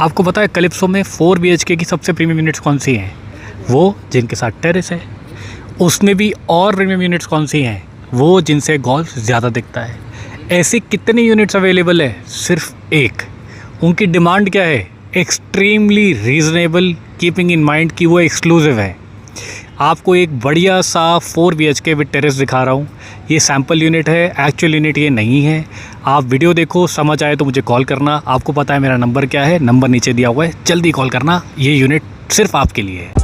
आपको पता है कैलिप्सो में 4 BHK की सबसे प्रीमियम यूनिट्स कौन सी हैं? वो जिनके साथ टेरेस है। उसमें भी और प्रीमियम यूनिट्स कौन सी हैं? वो जिनसे गोल्फ ज़्यादा दिखता है। ऐसी कितनी यूनिट्स अवेलेबल है? सिर्फ एक। उनकी डिमांड क्या है? Extremely reasonable, keeping in mind कि वो एक्सक्लूसिव है। आपको एक बढ़िया सा 4 BHK विद टेरेस दिखा रहा हूँ। ये सैम्पल यूनिट है, एक्चुअल यूनिट ये नहीं है। आप वीडियो देखो, समझ आए तो मुझे कॉल करना। आपको पता है मेरा नंबर क्या है, नंबर नीचे दिया हुआ है, जल्दी कॉल करना। ये यूनिट सिर्फ आपके लिए है।